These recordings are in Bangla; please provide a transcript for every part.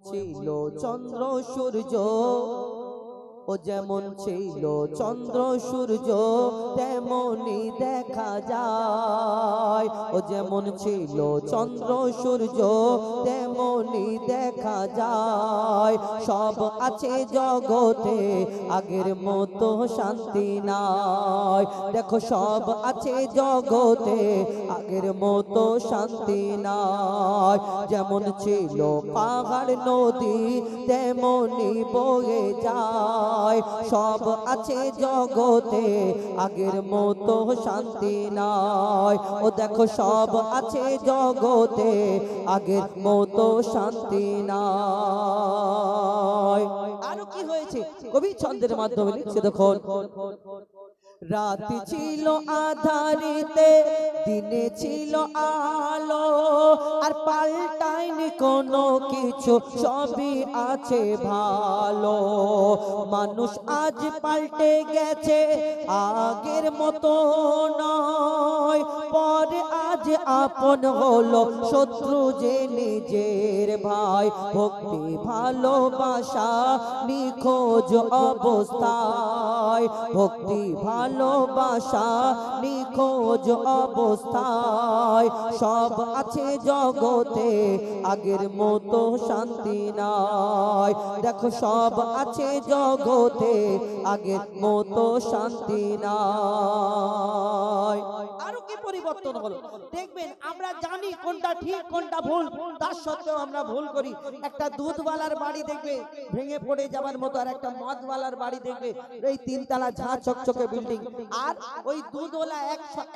ছিল চন্দ্র সূর্য, ও যেমন ছিল চন্দ্র সূর্য তেমনি দেখা যায়। ও যেমন ছিল চন্দ্র সূর্য তেমনি দেখা যায়। সব আছে জগতে আগের মতো শান্তি নাই। দেখো সব আছে জগতে আগের মতো শান্তি নাই। যেমন ছিল পাহাড় নদী তেমনি বয়ে যায়। সব আছে জগতে আগের মতো শান্তি নাই। ও দেখো সব আছে জগতে আগের মতো শান্তি নাই। আরো কি হয়েছে কবি ছন্দের মাধ্যমে লিখছে দেখুন। রাত ছিল আধারিতে দিনে ছিল আলো, আর পাল্টায়নি কোনো কিছু, সবই আছে ভালো। মানুষ আজ পাল্টে গেছে আগের মতো নয়, পরে আজ আপন হলো শত্রু যে নিজের ভাই। ভক্তি ভালোবাসা নিখোঁজ অবস্থায়, ভক্তি ভালোবাসা নিখোঁজ অবস্থায়। সব আছে জগতে আগের মতো শান্তি নাই। দেখো সব আছে জগতে আগের মতো শান্তি নাই। আরো কি পরিবর্তন হলো দেখবেন। আমরা জানি কোনটা ঠিক কোনটা ভুল, তার সত্ত্বেও আমরা ভুল করি। একটা দুধওয়ালার বাড়ি দেখবে ভেঙে পড়ে যাবার মতো, আর একটা মদওয়ালার বাড়ি দেখবে এই তিনতলা ঝাঁ চকচকে বিল্ডিং। আর ওই দুধওয়ালা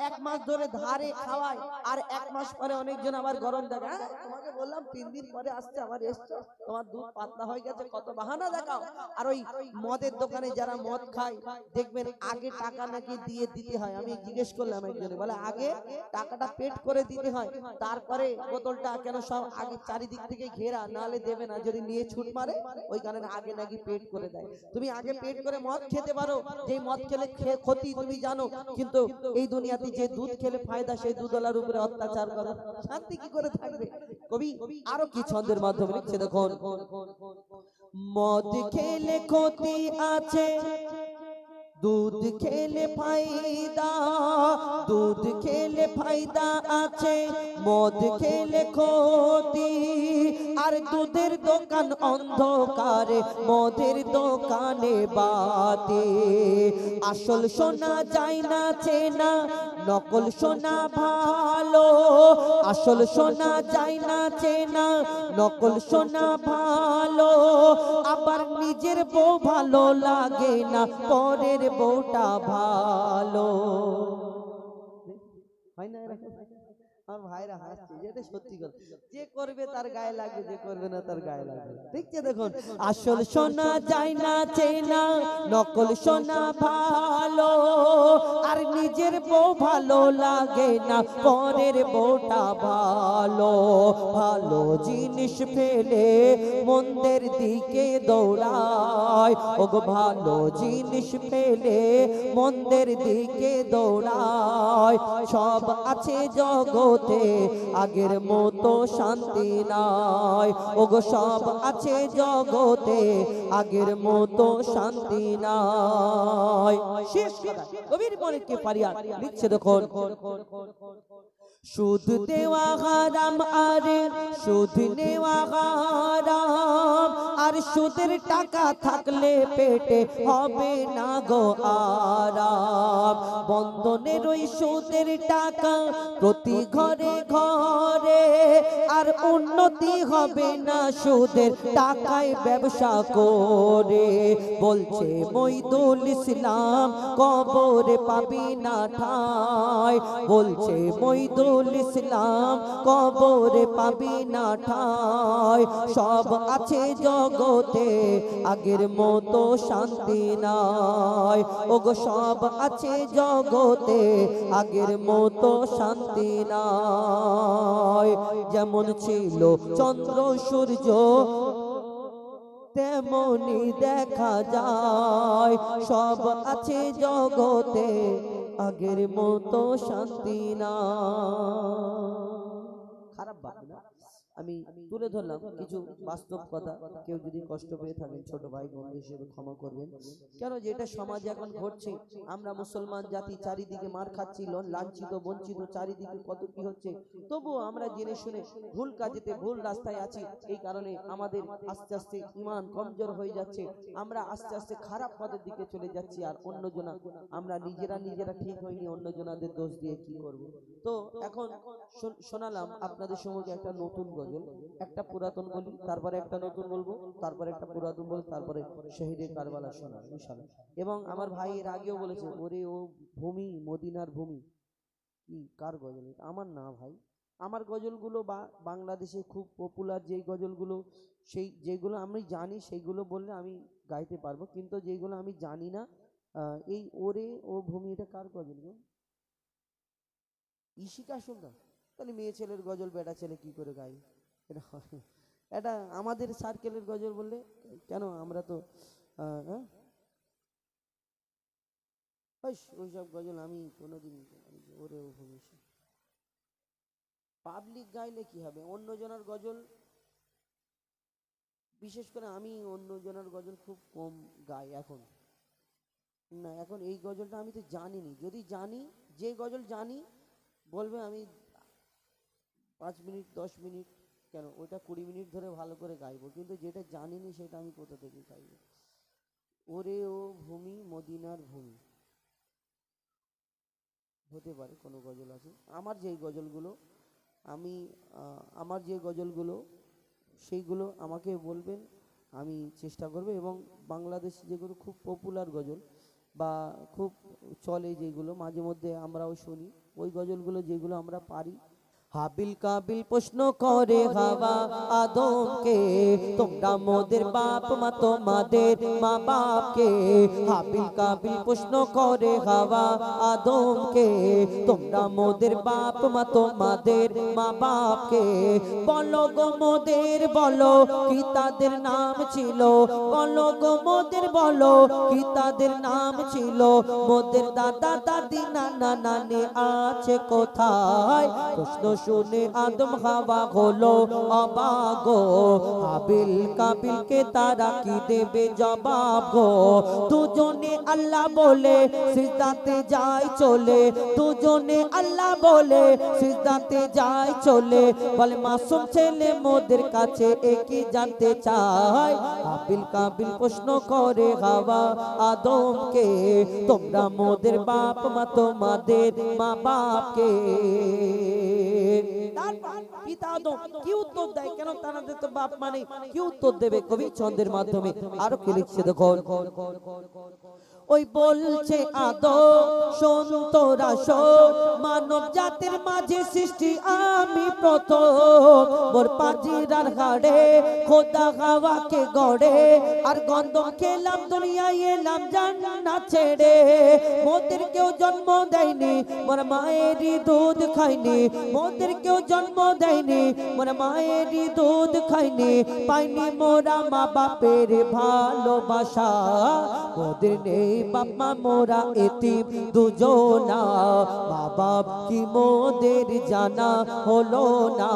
এক মাস ধরে ধারে খাওয়ায়, আর এক মাস পরে অনেকজন আবার গরম দেখা, তোমাকে বললাম 3 দিন পরে আসতে, আবার এসছো, তোমার দুধ পাতলা হয়ে গেছে, কত বাহানা দেখাও। আর ওই মদের দোকানে যারা মদ খায় দেখবেন আগে টাকা নাকি দিয়ে দিতে হয়। আমি জিজ্ঞেস করলাম একজনে, বলে আগে টাকাটা পেড করে দিতে হয়, তারপরে বোতলটা কেন সব আগে চারিদিক থেকে ঘেরা, নালে দেবে না, যদি নিয়ে ছুট মারে ওই কারণে আগে নাকি পেড করে দেয়। তুমি আগে পেড করে মদ খেতে পারো, যে মদ খেলে ক্ষতি তুমি জানো, কিন্তু এই দুনিয়াতে যে দুধ খেলে ফায়দা, সেই দুধওয়ালার উপরে অত্যাচার করো, শান্তি কি করে থাকবে। কবি আরো কি ছন্দের মাধ্যমে লিখছে দেখুন। মদ খেলে ক্ষতি আছে, দুধ খেলে ফায়দা, দুধ খেলে ফায়দা আছে, মদ খেলে ক্ষতি। আর দুধের দোকান অন্ধকারে, মদের দোকানে বাতি। আসল সোনা যায় না চেনা, নকল সোনা ভালো। আসল সোনা যায় না চেনা, নকল সোনা ভালো। আবার নিজের বউ ভালো লাগে না, পরের বউটা ভালো হয় না। এরকম আমার ভাইরা হাসছে, যেটা সত্যি কথা। যে করবে তার গায়ে লাগবে, যে করবে না তার গায়ে লাগবে। দেখছে দেখুন, আসল সোনা যায় না চেনা, নকল সোনা ভালো। আর নিজের বউ ভালো লাগে না, পরের বউটা ভালো। ভালো জিনিস ফেলে মন্দের দিকে দৌড়ায়, ওগো ভালো জিনিস ফেলে মন্দের দিকে দৌড়ায়। সব আছে জগতে আগের মতো শান্তি নাই। ওগো সব আছে জগতে আগের মতো শান্তি নাই। শেষ কথা কবির মনে কে পারিয়া লিখছে দেখুন। সুদ দেওয়া হারাম, আরে সুদ নেওয়া হারাম। আর সুদের টাকা থাকলে পেটে হবে না গো আরাম। বন্ধনের ওই সুদের টাকা প্রতি ঘরে ঘরে, আর উন্নতি হবে না সুদের টাকায় ব্যবসা করে। বলছে মইদুল ইসলাম কবরে পাবি না ঠাঁই। বলছে মইদুল ইসলাম কবরে পাবি না ঠাঁই। সব আছে জগতে আগের মতো শান্তি নাই। ওগো সব আছে জগতে আগের মতো শান্তি নাই। যেমন ছিল চন্দ্র সূর্য তেমনি দেখা যায়। সব আছে জগতে আগের মতো শান্তি না। খারাপ বাত না। আমি তুলে ধরলাম কিছু বাস্তব কথা। কেউ যদি কষ্ট পেয়ে থাকেন ছোট ভাই বন্ধু হিসেবে ক্ষমা করবেন। কেন যেটা সমাজে এখন ঘটছে, আমরা মুসলমান জাতি চারিদিকে মার খাচ্ছি, লাঞ্ছিত বঞ্চিত, চারিদিকে কত কি হচ্ছে, তবুও আমরা জেনে শুনে ভুল কাজেতে ভুল রাস্তায় আছি। এই কারণে আমাদের আস্তে আস্তে ঈমান কমজোর হয়ে যাচ্ছে, আমরা আস্তে আস্তে খারাপ পথের দিকে চলে যাচ্ছি। আর অন্যজনা আমরা নিজেরা ঠিক হয়নি, অন্যজনাদের দোষ দিয়ে কি করব। তো এখন শোনালাম আপনাদের সঙ্গে একটা নতুন গজল, একটা পুরাতন বলি, তারপরে একটা নতুন বলবো, তারপরে একটা পুরাতন বলবো, তারপরে শহীদে কারবালা শোনা ইনশাআল্লাহ। এবং আমার ভাই এর আগেও বলেছে, ওরে ও ভূমি মদিনার ভূমি, কি কার গজল? আমার না ভাই, আমার গজলগুলো বা বাংলাদেশে খুব পপুলার যেই গজলগুলো, সেই যেগুলো আমি জানি সেইগুলো বললে আমি গাইতে পারবো, কিন্তু যেগুলো আমি জানি না, এই ওরে ও ভূমি, এটা কার গজল গো? ইশিকা সুলতান? তাহলে মেয়ে ছেলের গজল বেটা ছেলে কি করে গাই? এটা এটা আমাদের সার্কেলের গজল বললে কেন? আমরা তো ওইসব গজল আমি কোনোদিন, ওরে ও ভূমি পাবলিক গাইলে কি হবে? অন্যজনের গজল, বিশেষ করে আমি অন্যজনের গজল খুব কম গাই এখন। না, এখন এই গজলটা আমি তো জানিনি, যদি জানি, যে গজল জানি বলবে, আমি 5 মিনিট 10 মিনিট কেন, ওইটা 20 মিনিট ধরে ভালো করে গাইবো, কিন্তু যেটা জানিনি সেটা আমি কোথা থেকে গাইবো? ওরে ও ভূমি মদিনার ভূমি, হতে পারে কোনো গজল আছে। আমার যেই গজলগুলো আমি আমার যে গজলগুলো সেইগুলো আমাকে বলবেন, আমি চেষ্টা করব। এবং বাংলাদেশ যেগুলো খুব পপুলার গজল বা খুব চলে, যেগুলো মাঝে মধ্যে আমরাও শুনি, ওই গজলগুলো যেগুলো আমরা পারি। হাবিল কাবিল প্রশ্ন করে হাওয়া আদমকে, তোমরা মোদের বাপ মা তোমাদের মা বাপকে। হাবিল কাবিল প্রশ্ন করে হাওয়া আদমকে, তোমরা মোদের বাপ মা তোমাদের মা বাপকে। বলো গো মোদের, বলো কি তাদের নাম ছিল? বলো গো মোদের, বলো কি তাদের নাম ছিল? মোদের দাদা দাদি নানা নানি আছে কোথায়? প্রশ্ন শুনে আদম হাওয়া হলো অবাক গো। হাবিল কাবিলকে তারা কি দেবে জবাব গো? দুজনে আল্লাহ বলে সিজদাতে যায় চলে, দুজনে আল্লাহ বলে সিজদাতে যায় চলে। বলে মাসুম ছেলে মোদের কাছে একই জানতে চায়। হাবিল কাবিল প্রশ্ন করে হাওয়া আদমকে, তোমরা মোদের বাপ মা তোমাদের মা বাপকে। পিতা আদম কি উত্তর দেয়? কেন তাদের তো বাপ মানে, কি উত্তর দেবে? কবি ছন্দের মাধ্যমে আরো কি লিখছে দেখো। ওই বলছে আদম শোন তোরা শোন, মানব জাতির মাঝে সৃষ্টি আমি প্রথম। মোর পাজিরার হাড়ে খোদা হাওয়াকে গড়ে, আর গন্ধম খেলাম দুনিয়ায় এলাম জান্নাত ছেড়ে। মোদের কেউ জন্ম দেয়নি, মোর মায়েরই দুধ খাইনি। মোদের কেউ জন্ম দেয়নি, মোর মায়েরই দুধ খাইনি। পাইনি মোরা মা বাপের ভালোবাসা, মোদের নেই বাপ মা মোরা এতিম দুজনা। মা বাপ কি মোদের জানা হলো না?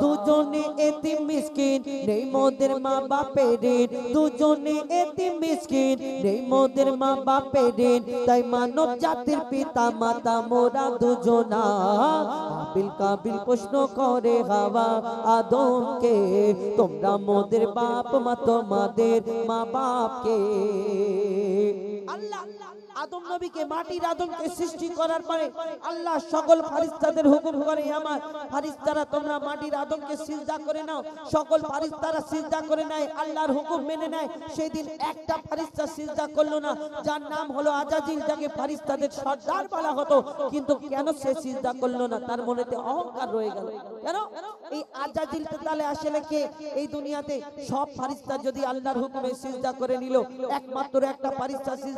দুজনে এতিম মিসকিন, নেই মোদের মা বাপের ঋণ। দুজনে এতিম মিসকিন, নেই মোদের মা বাপের ঋণ। তাই মানব জাতির পিতা মাতা মোরা দুজনা। হাবিল কাবিল প্রশ্ন করে হাওয়া আদমকে, তোমরা মোদের বাপ মা তোমাদের মা বাপকে। আল্লাহ আদম নবীকে, মাটির আদমকে সৃষ্টি করার পরে আল্লাহ সকল ফারিস্তাদের হুকুম করে, আমার ফারিস্তারা তোমরা মাটির আদমকে সিজদা করে নাও। সকল ফারিস্তারা সিজদা করে নেয়, আল্লাহর হুকুম মেনে নেয়। সেদিন একটা ফারিস্তা সিজদা করলো না, যার নাম হলো আজাজিল, যাকে ফারিস্তাদের সর্দার বলা হতো। কিন্তু কেন সে সিজদা করলো না? তার মনেতে অহংকার রয়ে গেল। কেন? এই আজাজিল তাহলে আসলে কে? এই দুনিয়াতে সব ফারিস্তা যদি আল্লাহর হুকুমে সিজদা করে নিল, একমাত্র একটা ফারিস্তা সিজদা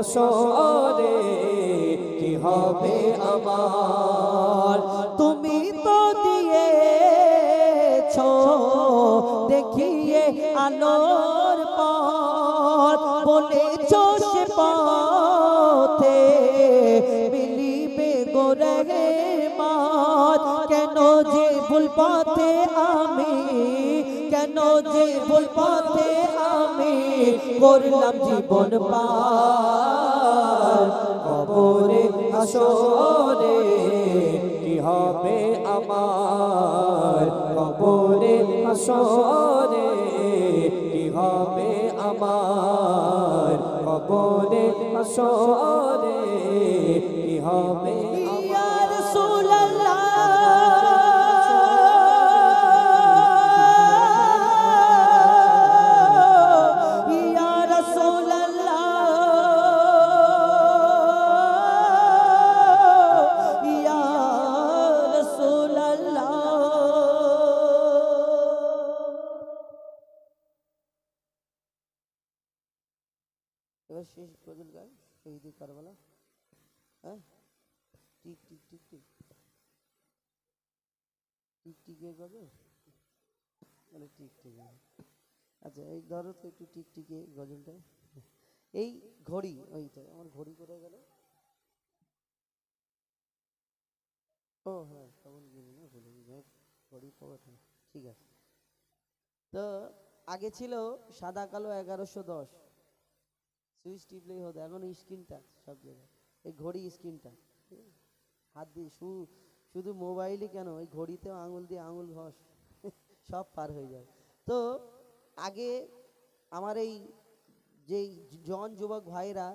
হাসরে কি হবে আমার। তুমি তো দিয়েছো দেখিয়ে আলোর পথ, বলেছো সে পথে মিলিবে গোরে মাত। কেন যে ভুল পথে আমি, কেন যে ভুল পথে আমি করলাম জীবন পার। কবরে হাসরে কি হবে আমার। কবরে হাসরে কি হবে আমার। কবরে হাসরে কি হবে ইয়া রাসূলুল্লাহ শেষ গজল গাই শহীদি কারবালা। হ্যাঁ tick tick tick tick tick টিকে গজল মানে টিক টিক। আচ্ছা এই ধরো তো একটু টিক টিকে গজলটা। এই ঘড়ি, ওই তো আমার ঘড়ি কোথায় গেল? ও হ্যাঁ তখন গিয়ে না ভুলে গেছি ঘড়ি খবরটা। ঠিক আছে, তো আগে ছিল সাদা কালো 1110 সুইচ টিপলেই হতো, এখন স্ক্রিন টাচ সব জায়গায়। এই ঘড়ি স্ক্রিন টাচ, হাত দিয়ে শুধু মোবাইলই কেন ওই ঘড়িতেও আঙুল দিয়ে আঙুল ঘষ সব পার হয়ে যায়। তো আগে আমার এই যেই জন যুবক ভাইরা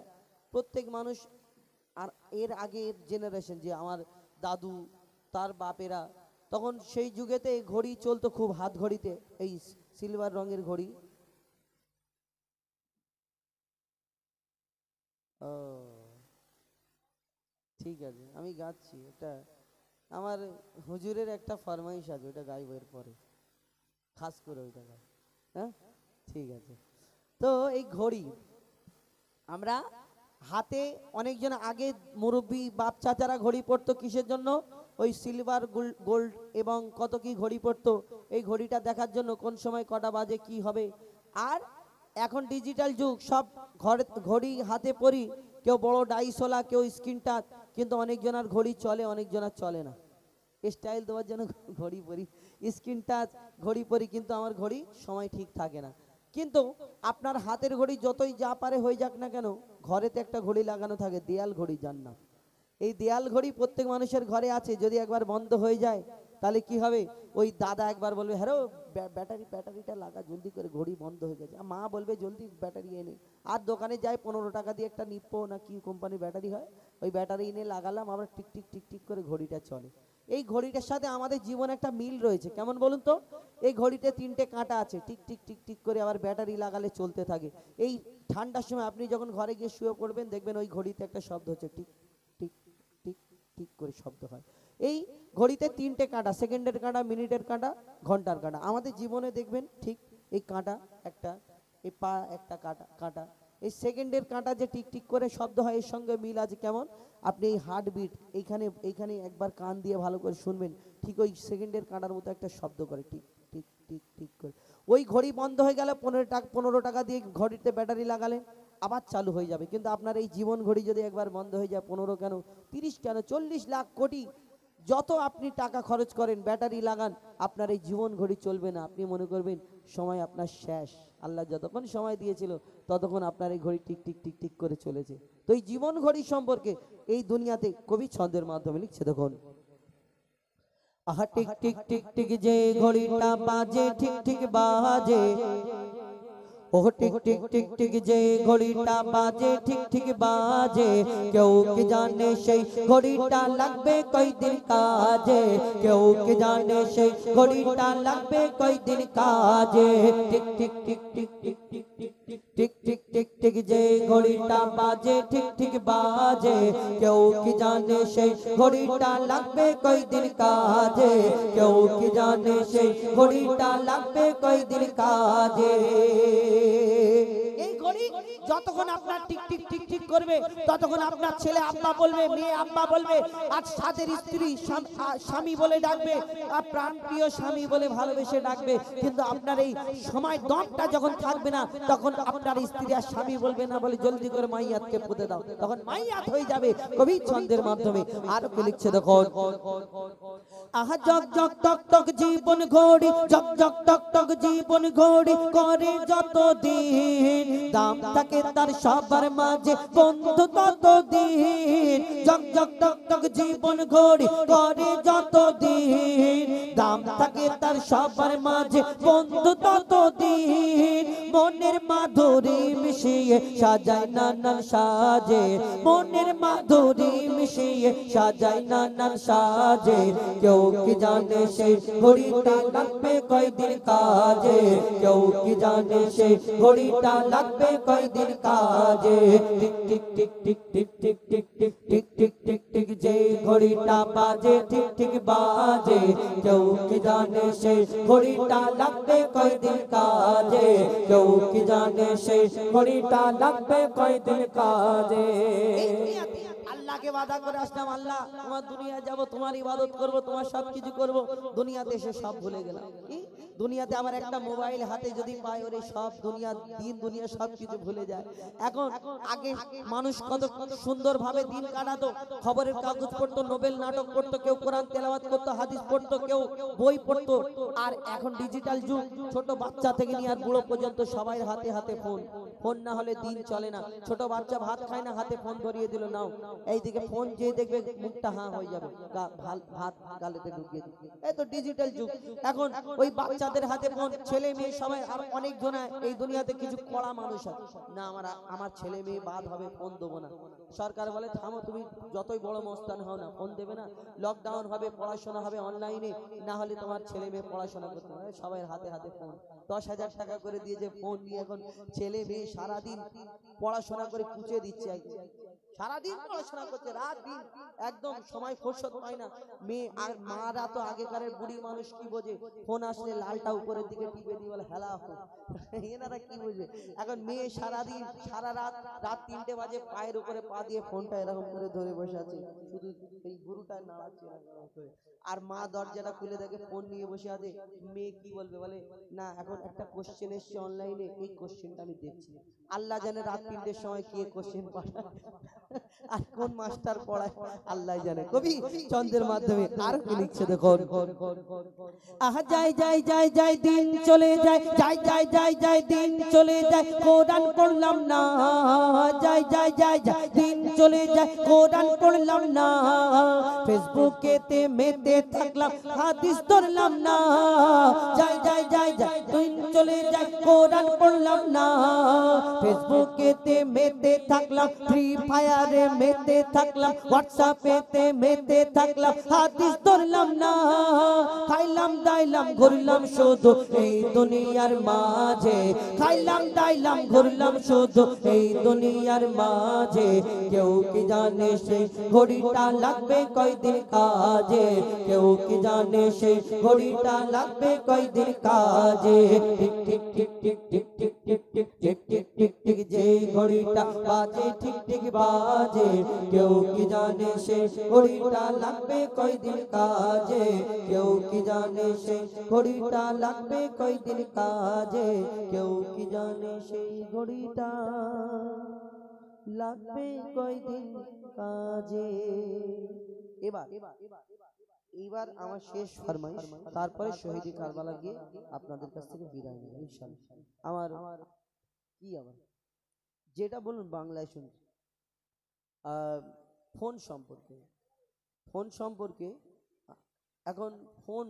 প্রত্যেক মানুষ, আর এর আগের জেনারেশন যে আমার দাদু তার বাপেরা, তখন সেই যুগেতে এই ঘড়ি চলতো খুব, হাত ঘড়িতে এই সিলভার রঙের ঘড়ি। ও ঠিক আছে, আমি গাচ্ছি এটা, আমার হুজুরের একটা ফরমাইশ আছে, ওটা গাইব এর পরে, খাস করে ওইটা গাই। হ্যাঁ ঠিক আছে। তো এই ঘড়ি আমরা হাতে, অনেকজন আগে মুরব্বী বাপ চাচারা ঘড়ি পরতো কিসের জন্য? ওই সিলভার গোল্ড এবং কত কি ঘড়ি পরতো, এই ঘড়িটা দেখার জন্য কোন সময় কটা বাজে কি হবে। আর এখন ডিজিটাল যুগ, সব ঘড়ি হাতে পরি, কেউ বড় ডাইসোলা, কেউ স্ক্রিন টাচ, কিন্তু অনেকজনের ঘড়ি চলে, অনেকজনের চলে না। স্টাইল দেওয়ার জন্য ঘড়ি পরি, স্ক্রিন টাচ ঘড়ি পরি, কিন্তু আমার ঘড়ি সময় ঠিক থাকে না। কিন্তু আপনার হাতের ঘড়ি যতই যা পারে হয়ে যাক না কেন, ঘরেতে একটা ঘড়ি লাগানো থাকে, দেয়াল ঘড়ি যার নাম। এই দেয়াল ঘড়ি প্রত্যেক মানুষের ঘরে আছে, যদি একবার বন্ধ হয়ে যায় তাহলে কি হবে? ওই দাদা একবার বলবে হ্যাঁ ব্যাটারিটা লাগা জলদি করে, ঘড়ি বন্ধ হয়ে গেছে। আর মা বলবে জলদি ব্যাটারি এনে, আর দোকানে যায় 15 টাকা দিয়ে একটা নিপ্পো না কি কোম্পানির ব্যাটারি হয়, ওই ব্যাটারি এনে লাগালাম, আমরা টিক টিক টিক টিক করে ঘড়িটা চলে। এই ঘড়িটার সাথে আমাদের জীবনে একটা মিল রয়েছে, কেমন বলুন তো? এই ঘড়িতে 3টে কাঁটা আছে, টিক টিক টিক টিক করে আবার ব্যাটারি লাগালে চলতে থাকে। এই ঠান্ডার সময় আপনি যখন ঘরে গিয়ে শুয়ে পড়বেন, দেখবেন ওই ঘড়িতে একটা শব্দ হচ্ছে, টিক টিক টিক টিক করে শব্দ হয়। এই ঘড়িতে 3টে কাঁটা, সেকেন্ডের কাঁটা, মিনিটের কাঁটা, ঘন্টার কাঁটা। আমাদের জীবনে দেখবেন ঠিক এই কাঁটা একটা, এই পা একটা কাঁটা, এই সেকেন্ডের কাঁটা যে টিক টিক করে শব্দ হয়, এর সঙ্গে মিল আছে। কেমন? আপনি এই হার্টবিট এইখানে একবার কান দিয়ে ভালো করে শুনবেন, ঠিক ওই সেকেন্ডের কাঁটার মতো একটা শব্দ করে, টিক টিক টিক টিক করে। ওই ঘড়ি বন্ধ হয়ে গেলে 15 টাকা দিয়ে ঘড়িতে ব্যাটারি লাগালে আবার চালু হয়ে যাবে। কিন্তু আপনার এই জীবন ঘড়ি যদি একবার বন্ধ হয়ে যায়, 15 কেন 30 কেন 40 লাখ কোটি যত আপনি টাকা খরচ করেন, ব্যাটারি লাগান, আপনার এই জীবন ঘড়ি চলবে না। আপনি মনে করবেন সময় আপনার শেষ। আল্লাহ যতক্ষণ সময় দিয়েছিল ততক্ষণ আপনার এই ঘড়ি টিক টিক টিক টিক করে চলেছে। তো এই জীবন ঘড়ি সম্পর্কে এই দুনিয়াতে কবি ছন্দের মাধ্যমে লিখছে, দেখুন। আহা টিক টিক টিক টিক যে ঘড়িটা বাজে, ঠিক ঠিক বাজে, ও টিক টিক টিক টিক যে ঘড়িটা বাজে, ঠিক ঠিক বাজে। কেউ কি জানে সেই ঘড়িটা লাগবে কয়দিন কাজে, কেউ কি জানে সেই ঘড়িটা লাগবে কয়দিন কাজে। Tick tick tick tick tick tick tick tick tick tick tick যে ঘড়িটা বাজে, ঠিক ঠিক বাজে। কেউ কি জানে সেই ঘড়িটা লাগবে কয়দিন কাজে, কেউ কি জানে সেই ঘড়িটা লাগবে কয়দিন কাজে। এই ঘড়ি যতক্ষণ আপনার টিক টিক টিক টিক করবে ততক্ষণ আপনার ছেলে আব্বা বলবে, মেয়ে আব্বা বলবে, আর সাথের স্ত্রী স্বামী বলে ডাকবে, আর প্রাণপ্রিয় স্বামী বলে ভালোবেসে ডাকবে। কিন্তু আপনার এই সময় দমটা যখন থাকবে না, তখন আপনার স্ত্রী আর স্বামী বলবে না, বলে জলদি করে মাইয়াতকে পুঁতে দাও, তখন মাইয়াত হয়ে যাবে কবি ছন্দের মাধ্যমে। আর কি লিখছে দেখো, আহা জগ জগ টক টক জীবন ঘড়ি, জগ জগ টক টক জীবন ঘড়ি করে যত দিন, দাম থাকে তার সবার মাঝে বন্ধু তত দিন। জগ জগ টক টক জীবন ঘড়ি করে যত দিন, দাম থাকে তার সবার মাঝে বন্ধু তত দিন। মনের মাধুরী মিশিয়ে সাজায় নানান সাজে, মনের মাধুরী মিশিয়ে সাজায় নানান সাজে। কেউ কি জানে সেই ঘড়িটা লাগবে কয়দিন কাজে, কেউ কি জানে সেই ঘড়িটা লাগবে কয়দিন কাজে। Tick tick tick tick tick tick tick tick tick tick tick tick যে ঘড়িটা বাজে ঠিক ঠিক বাজে, কেউ কি জানে সেই ঘড়িটা লাগবে কয়দিন কাজে, কেউ কি জানে সেই ঘড়িটা লাগবে কয়দিন কাজে। আল্লাহকে ওয়াদা করে আসলাম, আল্লাহ তোমার দুনিয়া যাব, তোমার ইবাদত করব, তোমার সব কিছু করব, দুনিয়াতে এসে সব ভুলে গেলাম। কি দুনিয়াতে আমার একটা মোবাইল হাতে যদি পাই, ওরে সব দুনিয়া দিন দুনিয়া সব কিছু ভুলে যায়। এখন আগে মানুষ কত সুন্দর ভাবে দিন কাটাতো, খবরের কাগজ পড়তো, নোবেল নাটক পড়তো, কেউ কোরআন তেলাওয়াত করতো, হাদিস পড়তো, কেউ বই পড়তো। আর এখন ডিজিটাল যুগ, ছোট বাচ্চা থেকে নিয়ে আর বুড়ো পর্যন্ত সবাই হাতে হাতে ফোন। ফোন না হলে দিন চলে না। ছোট বাচ্চা ভাত খায় না, হাতে ফোন ধরিয়ে দিল, নাও এইদিকে ফোন, যে দেখবে মুখটা হাঁ হয়ে যাবে, ভাত গালেতে ঢুকিয়ে দিবে। এই তো ডিজিটাল যুগ। এখন ওই বাচ্চাদের হাতে ফোন, ছেলে মেয়ে সবাই। আর অনেক জন এই দুনিয়াতে কিছু কড়া মানুষ আছে না, আমার ছেলে মেয়ে বাদ হবে, ফোন দেবো না। সরকার বলে থামো, তুমি যতই বড় মস্তান হও না, ফোন দেবে না। লকডাউন হবে, পড়াশোনা হবে অনলাইনে, না হলে তোমার ছেলে মেয়ে পড়াশোনা করতে হবে। সবাই হাতে হাতে ফোন, 10,000 টাকা করে দিয়েছে ফোন নিয়ে। এখন ছেলে মেয়ে সারাদিন পড়াশোনা করে কুচে দিচ্ছে, সারাদিন পড়াশোনা করছে, রাত দিন একদম সময় ফুরসত পায় না। মেয়ে আর মারা তো আগেকারের বুড়ি মানুষ কি বোঝে, ফোন আসলে লালটা উপরের দিকে টিপে দিয়ে বলে হেলা, এনারা কি বুঝবে। এখন মেয়ে সারাদিন সারা রাত 3টে বাজে পায়ের উপরে পা দিয়ে ফোনটা এরকম করে ধরে বসে আছে, শুধু এই গুরুটা নাড়াচ্ছে এরকম করে। আর মা দরজাটা খুলে দেখে ফোন নিয়ে বসে আছে। মেয়ে কি বলবে, বলে না এখন একটা কোশ্চেন এসছে অনলাইনে, এই কোশ্চেনটা আমি দেখছি। আল্লাহ জানে রাত 3টের সময় কে কোশ্চেন পাঠায় আর কোন মাস্টার পড়ায়, আল্লাহ জানে। কবি ছন্দের মাধ্যমে আর কি লিখছে দেখো, আহা যাই যাই যাই যাই দিন চলে যায়, যাই যাই যাই যাই দিন চলে যায়, কোরআন পড়লাম না, যাই যাই যাই যাই দিন চলে যায়, কোরআন পড়লাম না। ফেসবুকেতে মেতে থাকলাম, হাদিস ধরলাম না, যাই যাই যাই যাই দিন চলে যায়, কোরআন পড়লাম না। ফেসবুকেতে মেতে থাকলাম, ফ্রি ফায়ারে মেতে থাকলাম, হোয়াটসঅ্যাপেতে মেতে থাকলাম, হাদিস ধরলাম না। খাইলাম দাইলাম ঘুরলাম শুধু এই দুনিয়ার মাঝে, খাইলাম দাইলাম ঘুরলাম শুধু এই দুনিয়ার মাঝে। কেউ কি জানে সেই ঘড়িটা লাগবে কয়দিন কাজে, কেউ কি জানে সেই ঘড়িটা লাগবে কয়দিন কাজে। Tick tick tick tick tick tick tick tick tick tick tick tick যে ঘড়িটা বাজে ঠিক ঠিক বাজে, কেউ কি জানে সেই ঘড়িটা লাগবে কয়দিন কাজে, কেউ কি জানে সেই ঘড়িটা লাগবে কয়দিন কাজে, কেউ কি জানে সেই ঘড়িটা লাগবে কয়দিন কাজে। এবার আমার শেষ ফরমাইশ, তারপরে শহীদ কারবালা গিয়ে আপনাদের কাছ থেকে বিদায় নেব ইনশাআল্লাহ। আমার কি আবার যেটা বলুন বাংলায় শুনছি। ফোন সম্পর্কে এখন ফোন,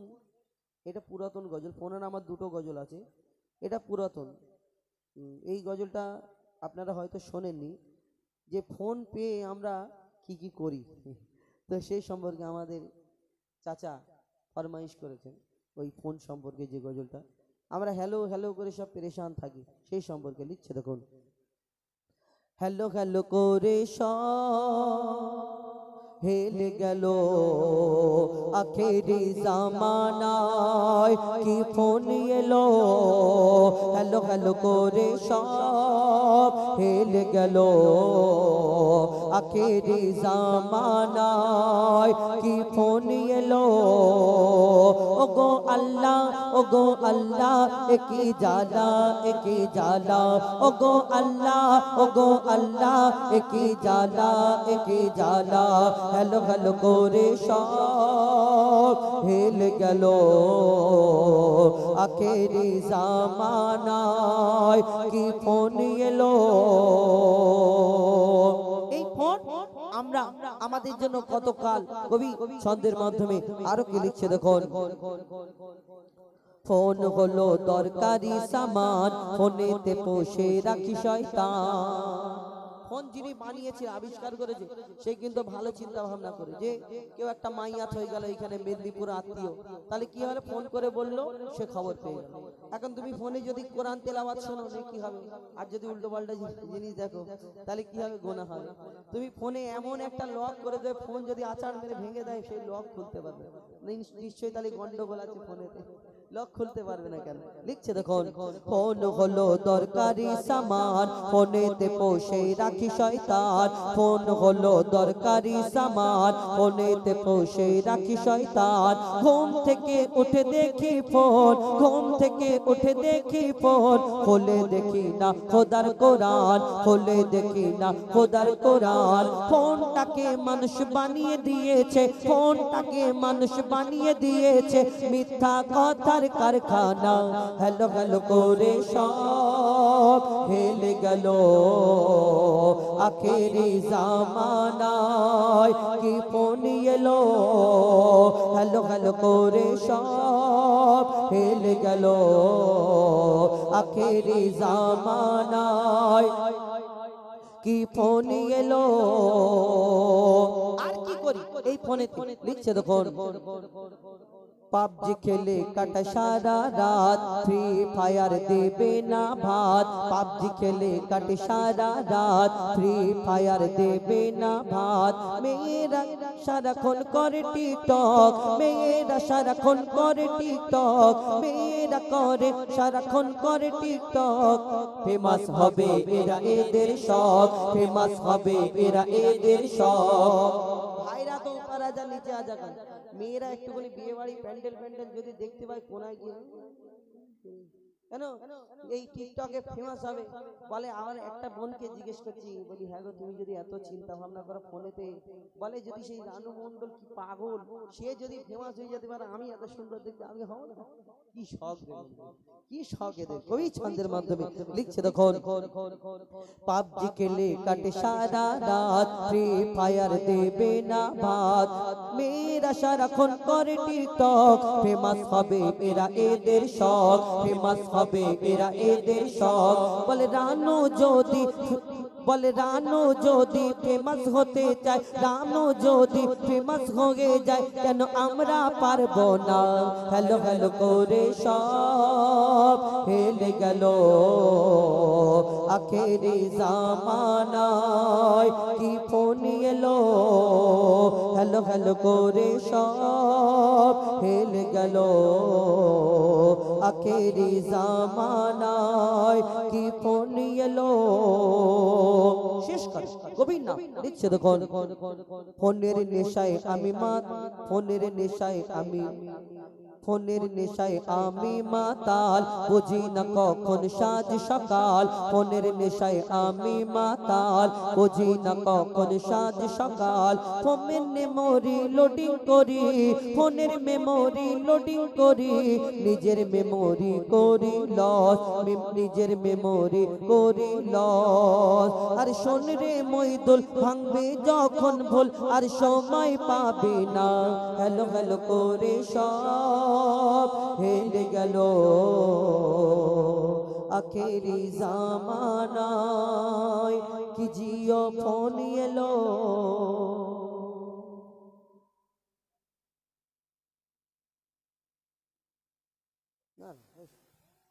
এটা পুরাতন গজল। ফোনের আমার দুটো গজল আছে, এটা পুরাতন। এই গজলটা আপনারা হয়তো শোনেননি, যে ফোন পেয়ে আমরা কি কি করি। তো সেই সম্পর্কে আমাদের চাচা ফরমাইশ করেছেন, ওই ফোন সম্পর্কে যে গজলটা, আমরা হ্যালো হ্যালো করে সব পেরেশান থাকি, সেই সম্পর্কে লিখছে দেখুন। হ্যালো হ্যালো করে সব হেলে গেল আখেরি জামানায় কি ফোন এলো হ্যালো হ্যালো করে সব হেলে গেল আখেরি জামানায় কি ফোন এলো ওগো আল্লাহ একই জালা ওগো আল্লাহ একই জালা হ্যালো হ্যালো করে সব হেলে গেল আখেরি জামানায় কি ফোন এলো এই ফোন আমরা আমাদের জন্য কতকাল কবি ছন্দের মাধ্যমে আরো কি লিখছে দেখুন। ফোন হলো দরকারি সামান ফোনেতে পোষে রাখি শয়তান ফোন যিনি বানিয়েছে আবিষ্কার করেছে সে কিন্তু ভালো চিন্তা ভাবনা করে যে কেউ একটা মাইয়াত হয়ে গেল এখানে মেদিনীপুর আত্মীয়, তাহলে কি হবে ফোন করে বললো সে খবর পেয়ে গেল। এখন তুমি ফোনে যদি কোরআন তেলাওয়াত শোনো কি হবে, আর যদি উল্টো পাল্টা জিনিস দেখো তাহলে কি হবে, গোনা হবে। তুমি ফোনে এমন একটা লক করে দেবে, ফোন যদি আচার মেরে ভেঙে দেয় সেই লক খুলতে পারবে নিশ্চয়ই, তাহলে গন্ডগোল আছে ফোনেতে, লক খুলতে পারবে না কেন। লিখছে দেখুন, ফোন হলো দরকারি সামান ফোনেতে পোষে রাখি শয়তান ফোন হলো দরকারি সামান ফোনেতে পোষে রাখি শয়তান ঘুম থেকে উঠে দেখি ফোন খুলে দেখি না খোদার কোরআন ফোনটাকে মানুষ বানিয়ে দিয়েছে মিথ্যা কথার কারখানা হ্যালো হ্যালো করে সব হেলে গেল আখেরি জামানায় কি ফোন এলো হ্যালো হ্যালো করে সব হেলে গেল আখেরি জামানায় কি ফোন এলো আর কি করি এই ফোনে। লিখছে দেখুন, পাবজি খেলে কাটা সারা রাত ফ্রি ফায়ার দেবে না ভাত পাবজি খেলে কাটে সারা রাত ফ্রি ফায়ার দেবে না ভাত মেয়েরা সারাক্ষণ করে টিকটক ফেমাস হবে এরা এদের শখ ভাইরা তো তারা যা নিচে আজা করে, মেয়েরা একটুখানি বিয়ে বাড়ি প্যান্ডেল যদি দেখতে পায় কোনায় গিয়ে কেন এই টিকটকে ফেমাস হবে বলে। আমার একটা বোনকে জিজ্ঞেস করছি, বলি হ্যাঁ গো তুমি যদি এত চিন্তা ভাবনা করো ফোনেতে, বলে যদি সেই রানু মণ্ডল কি পাগল, সে যদি ফেমাস হয়ে যেতে পারে আমি এত সুন্দর দেখতে আমি হব না। কি শখ এদের। কবি ছন্দের মাধ্যমে লিখছে দেখুন, পাবজি খেলে কাটে সারা রাত ফ্রি ফায়ার দেবে না ভাত মেয়েরা সারাক্ষণ করে টিকটক ফেমাস হবে এরা এদের শখ বলে রানু যদি ফেমাস হতে চায় ফেমাস হয়ে যায় কেন আমরা পারবো না হ্যালো হ্যালো করে সব হেলে গেল আখেরি জামানায় কি ফোন এলো হ্যালো হ্যালো করে সব হেলে গেল আখেরি জামানায় কি ফোন এলো শেষ করে কবি না লিখছে দেখুন, ফোনের নেশায় আমি মাতাল বুঝি না কখন সাজ সকাল ফোনের নেশায় আমি মাতাল বুঝি না কখন সাজ সকাল ফোনের মেমোরি লোডিং করি নিজের মেমোরি করি লস আর শোন রে মইদুল ভাঙবে যখন ভুল আর সময় পাবে না হ্যালো হ্যালো করে সব হেলে গেল আখেরি জামানায় কি জিও ফোন এলো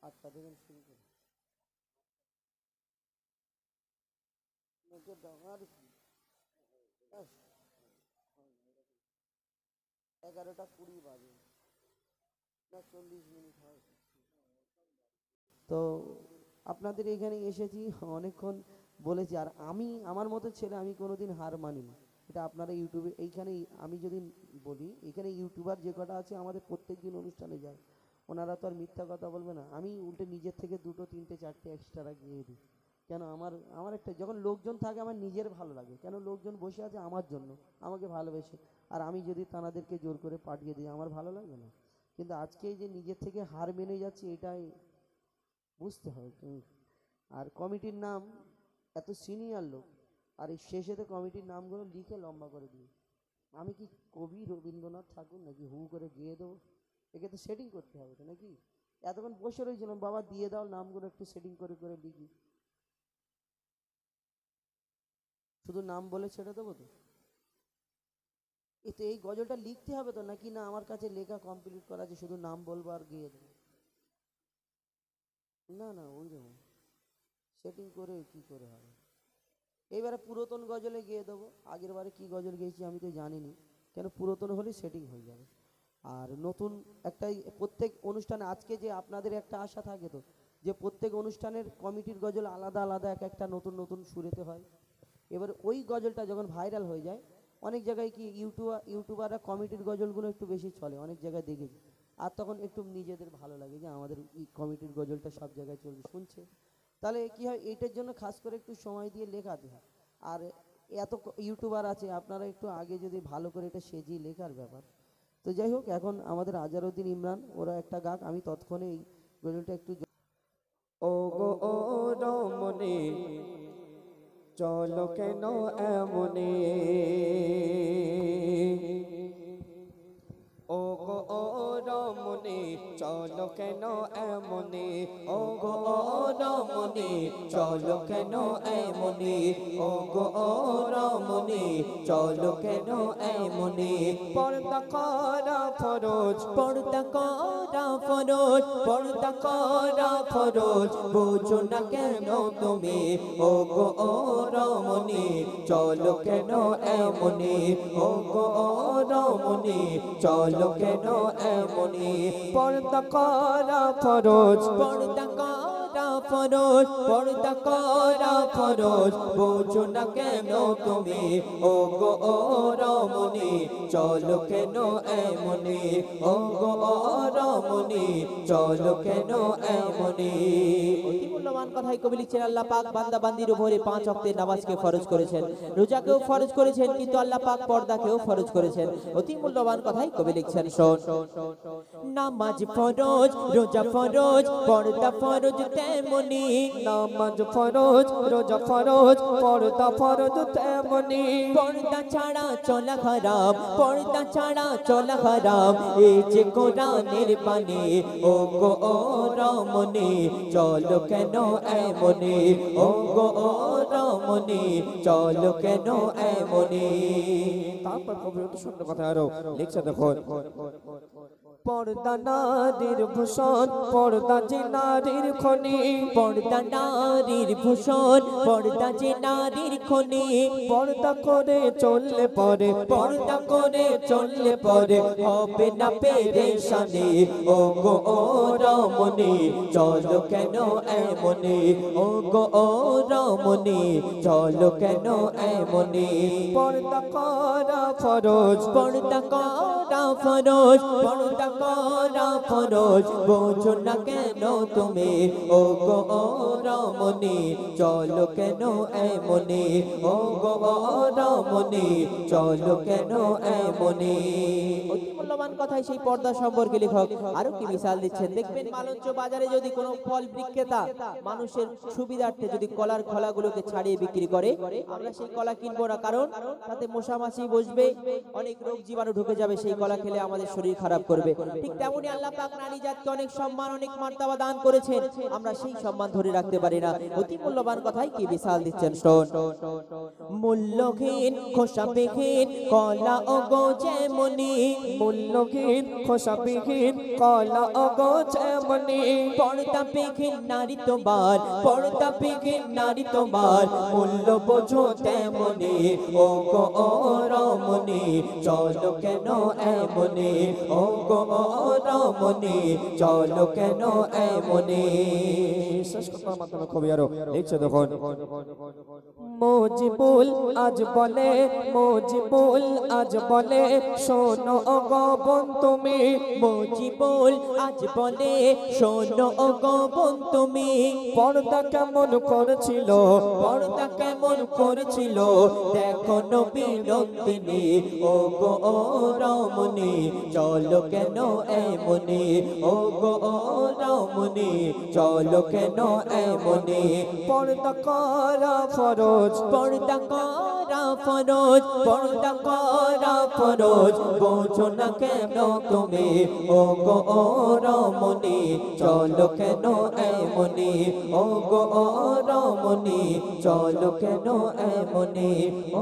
আচ্ছা দেখুন শুরু করুন। 11:20 বাজে না 40 মিনিট হয়। তো আপনাদের এখানে এসেছি, অনেকক্ষণ বলেছি। আর আমি আমার মতো ছেলে আমি কোনোদিন হার মানিনি। এটা আপনারা ইউটিউবে এইখানে আমি যদি বলি, এখানে ইউটিউবার যে কটা আছে আমাদের প্রত্যেক দিন অনুষ্ঠানে যায়, ওনারা তো আর মিথ্যা কথা বলবে না। আমি উল্টে নিজের থেকে 2, 3, 4টে এক্সট্রা গিয়ে দিই। কেন আমার একটা যখন লোকজন থাকে আমার নিজের ভালো লাগে, কেন লোকজন বসে আছে আমার জন্য, আমাকে ভালোবেসে। আর আমি যদি তানাদেরকে জোর করে পাঠিয়ে দিই আমার ভালো লাগবে না। কিন্তু আজকে এই যে নিজের থেকে হার মেনে যাচ্ছি, এটাই বুঝতে হবে। আর কমিটির নাম এত সিনিয়র লোক, আর এই শেষেতে কমিটির নামগুলো লিখে লম্বা করে দিই। আমি কি কবি রবীন্দ্রনাথ ঠাকুর নাকি হু করে গিয়ে দেবো? একে তো সেটিং করতে হবে তো নাকি? এতক্ষণ বসে রয়েছিলাম, বাবা দিয়ে দাও নামগুলো একটু সেটিং করে করে লিখি। শুধু নাম বলে ছেড়ে দেবো তো? তো এই গজলটা লিখতে হবে তো নাকি? না আমার কাছে লেখা কমপ্লিট করা আছে, শুধু নাম বলবো আর গিয়ে দেবো? না না, ওই রকম সেটিং করে কি করে হবে? এইবারে পুরাতন গজলে গিয়ে দেবো। আগের বারে কী গজল গেয়েছি আমি তো জানিনি, কেন পুরাতন হলেই সেটিং হয়ে যাবে। আর নতুন একটা প্রত্যেক অনুষ্ঠানে আজকে যে আপনাদের একটা আশা থাকে তো, যে প্রত্যেক অনুষ্ঠানের কমিটির গজল আলাদা আলাদা এক একটা নতুন নতুন সুরেতে হয়। এবার ওই গজলটা যখন ভাইরাল হয়ে যায়, অনেক জায়গায় কি ইউটিউবাররা কমিটির গজলগুলো একটু বেশি চলে, অনেক জায়গায় দেখেছি। আর তখন একটু নিজেদের ভালো লাগে যে আমাদের এই কমিটির গজলটা সব জায়গায় চলছে, শুনছে। তাহলে কি হয়, এইটার জন্য খাস করে একটু সময় দিয়ে লেখাতে হয়। আর এত ইউটিউবার আছে, আপনারা একটু আগে যদি ভালো করে এটা সেজিয়ে লেখার ব্যাপার। তো যাই হোক, এখন আমাদের আজারউদ্দিন ইমরান ওরা একটা গাক, আমি তৎক্ষণে এই গজলটা একটু ও গো ও রমণী চলো কেন এমনে, ও গো ও রমণী চলো কেন এমনে, ও গো ও রমণী চলো কেন এমনে, ও গো ও রমণী চলো কেন এমনে। পর্দা করা ফরজ, পর্দা করা ফরজ, পর্দা করা ফরজ, বুঝো না কেন তুমি, ও গো ও রমণী চলো কেন এমনে, ও গো ও রমণী চলো কেন এমনে। পর্দা করা ফরজ, পর্দা করা ফরজ, পর্দা করা ফরজ, বুঝো না কেন তুমি, ও গো ও রমণী চলো কেন এমনে, ও গো ও রমণী চলো কেন এমনে। অতি মূল্যবান কথাই কবি লিখছেন, আল্লাহ পাক বান্দা বান্দির উপরে 5 ওয়াক্তের নামাজকে ফরজ করেছেন, রোজাকেও ফরজ করেছেন, কিন্তু আল্লাহ পাক পর্দাকেও ফরজ করেছেন। অতি মূল্যবান কথাই কবি লিখছেন, শোন। নামাজ ফরজ, রোজা ফরজ, পর্দা ফরজ তেমনি, নামাজ ফরজ, রোজা ফরজ, পর্দা ফরজ তেমনি। পর্দা ছাড়া চলা হারাম, পর্দা ছাড়া চলা হারাম, এই যে কোরআনের বাণী, ও গো ও রমণী চলো কেন এমনে, ও গো ও রমণী চলো কেন এমনে। তারপর কবি একটু সুন্দর কথা আরো লিখছে, দেখো। পর্দা নারীর ভূষণ, পর্দা যে নারীর খনি, পর্দা নারীর ভূষণ, পর্দা যে নারীর খনি, পর্দা করে চললে পরে, পর্দা করে চললে পরে হবে না পেরেশানি, ও গো ও রমণী চলো কেন এমনে, ও গো ও রমণী চলো কেন এমনে। পর্দা করা ফরজ, পর্দা করা ফরজ, পর্দা করা ফরজ, বোঝো না কেন তুমি, ও গো ও রমণী চলো কেন এমনে, ও গো ও রমণী চলো কেন এমনে। অতি মূল্যবান কথাই সেই পর্দা সম্পর্কে লেখক আরো কি মিসাল দিচ্ছেন, দেখবেন মালঞ্চ বাজারে যদি কোনো ফল বিক্রেতা মানুষের সুবিধার্থে যদি কলার খোলাগুলোকে ছাড়িয়ে বিক্রি করে, আমরা সেই কলা কিনবো না, কারণ তাতে মশা মাছি বসবে, অনেক রোগ জীবাণু ঢুকে যাবে, সেই কলা খেলে আমাদের শরীর খারাপ করবে। ঠিক তেমনি আল্লাহ পাক নারী জাতকে অনেক সম্মান অনেক মার্তবা দান করেছেন, আমরা সেই সম্মান ধরে রাখতে পারি না। অতি মূল্যবান কথাই কি বিশাল দিচ্ছেন, শোন। মূল্যহীন খোসাবিহীন কলা ও গো যেমনি, মূল্যহীন খোসাবিহীন কলা ও গো যেমনি, পর্দাবিহীন নারী তোমার, পর্দাবিহীন নারী তোমার মূল্য বোঝো তেমনি। ও গো ও রমণী চলো কেন এমনি, ও গো ও রমণী চলো কেন এমনি। শেষ কথার মাধ্যমে কবি আরো লিখছে দেখুন। মুজিবুল আজ বলে, মুজিবুল আজ বলে শোনো গো বোন তুমি, মুজিবুল আজ বলে শোনো গো বোন তুমি। পর্দা কেমন করেছিল, পর্দা কেমন করেছিল দেখো নবী নন্দিনী। ও গো ও রমণী চলো কেন এমনি, ও গো ও রমণী চলো কেন এমনি। পর্দা করা ফরজ, পর্দা করা ফরজ, পর্দা করা ফরজ বোঝো না কেন তুমি। ও গো ও রমণী চলো কেন এমনি, ও গো ও রমণী চলো কেন এমনি,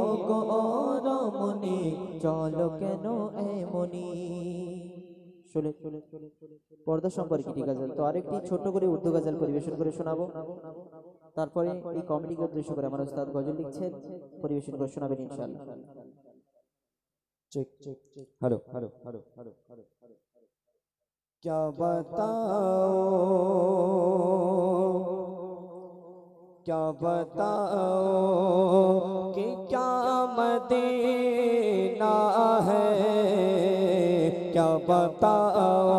ও গো ও রমণী চলো কেন এমনি। পর্দা সম্পর্কিত গজল তো আরেকটি ছোট করে উর্দু গজল পরিবেশন করে শোনাবো, তারপরে এই কমেডিকে উদ্দেশ্য করে আমার উস্তাদ গজল লিখছেন, পরিবেশন করে শোনাবেন ইনশাআল্লাহ। Check check check, hello hello hello hello hello. क्या बताओ, क्या बताओ कि क्या मदीना है, क्या बताओ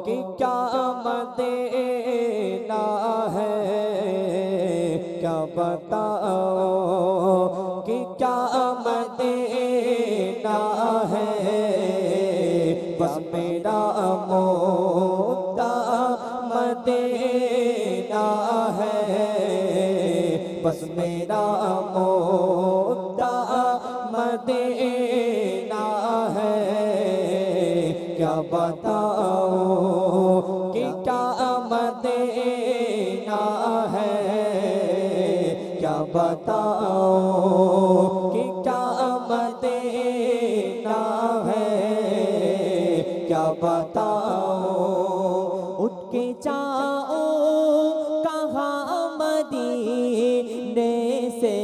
कि क्या मदीना है, क्या बताओ कि क्या मदीना है। बस मेरा मुद्दा मदीना है, बस मेरा मुद्दा मदीना है। क्या बताओ कि क्या मदीना है, क्या बताओ कि क्या मदीना है, क्या बताओ। उठ के जाओ कहाँ मदीने से,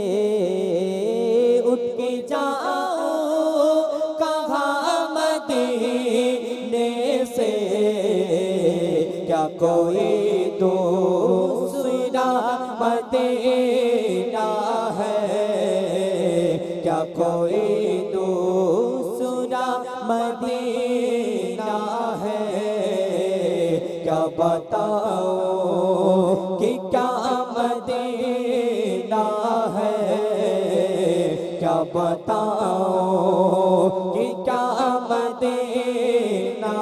उठ के जाओ कहाँ मदीने से। क्या कोई दूसरा मदीना है, क्या कोई दूसरा मदीना है। क्या बताओ कि क्या मदीना है, क्या बताओ कि क्या मदीना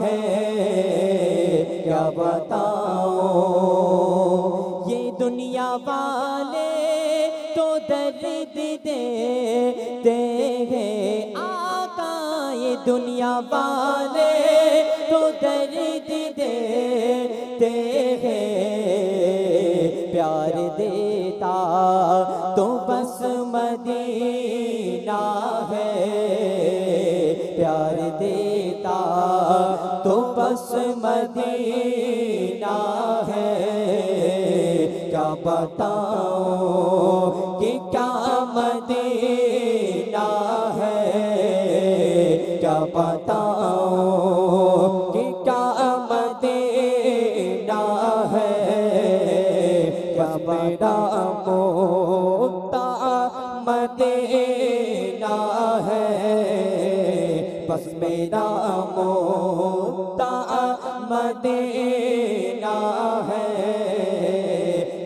है, क्या बताओ। ये दुनिया वाले तो दर्द देते हैं आका, ये दुनिया वाले तो दर्द देते हैं। प्यार देता तो बस मदीना है, प्यार देता तो बस मदीना है। क्या बताओ कि क्या मदीना है, क्या बताओ कि क्या मदीना है। क्या मेरा मुद्दा मदीना है, बस मेरा मुद्दा मदीना है।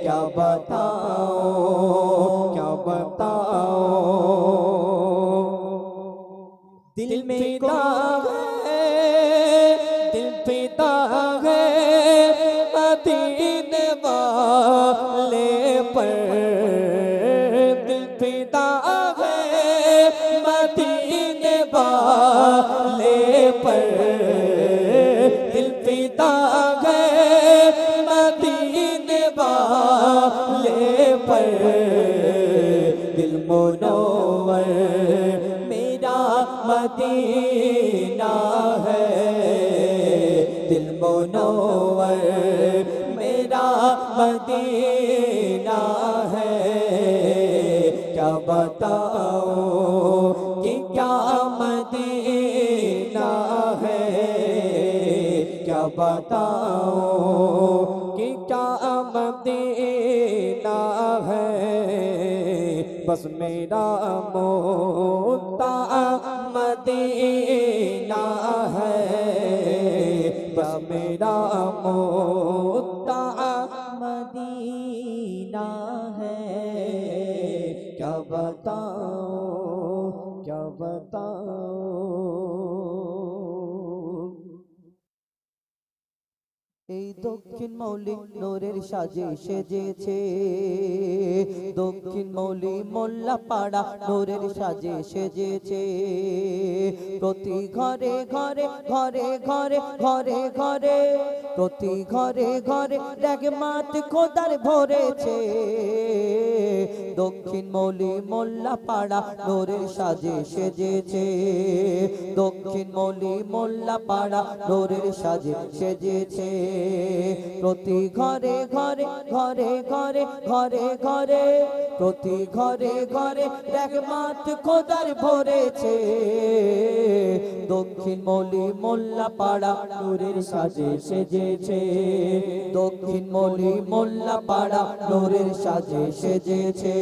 क्या बताओ, क्या बताओ। दिल में दाग है, दिल पे दाग है मदीने वाले पर, दिल पे दाग है मदीने वाले पर। पर दिल मुनव्वर मेरा मदीना है, दिल मुनव्वर मेरा मदीना है। क्या बताऊं कि क्या मदीना है, क्या बताऊं कि क्या मदीना है। बस मेरा मुद्दा मदीना है, बस मेरा मुद्दा मदीना है। क्या बताऊं, क्या बताऊं। এই দক্ষিণ মৌলিক নূরের সাজে সেজেছে, দক্ষিণ মৌলি মোল্লা পাড়া নূরের সাজে সেজেছে। প্রতি ঘরে ঘরে ঘরে ঘরে ঘরে ঘরে প্রতি ঘরে ঘরে রাগমাত খোদার ভরেছে। দক্ষিণ মৌলি মোল্লা পাড়া নূরের সাজে সেজেছে, দক্ষিণ মৌলি মোল্লা পাড়া নূরের সাজে সেজেছে। প্রতি ঘরে ঘরে ঘরে ঘরে ঘরে ঘরে প্রতি ঘরে ঘরে রহমত খোদার ভরেছে। দক্ষিণ মৌলি মোল্লা পাড়া নূরের সাজে সেজেছে, দক্ষিণ মৌলি মোল্লা পাড়া নূরের সাজে সেজেছে,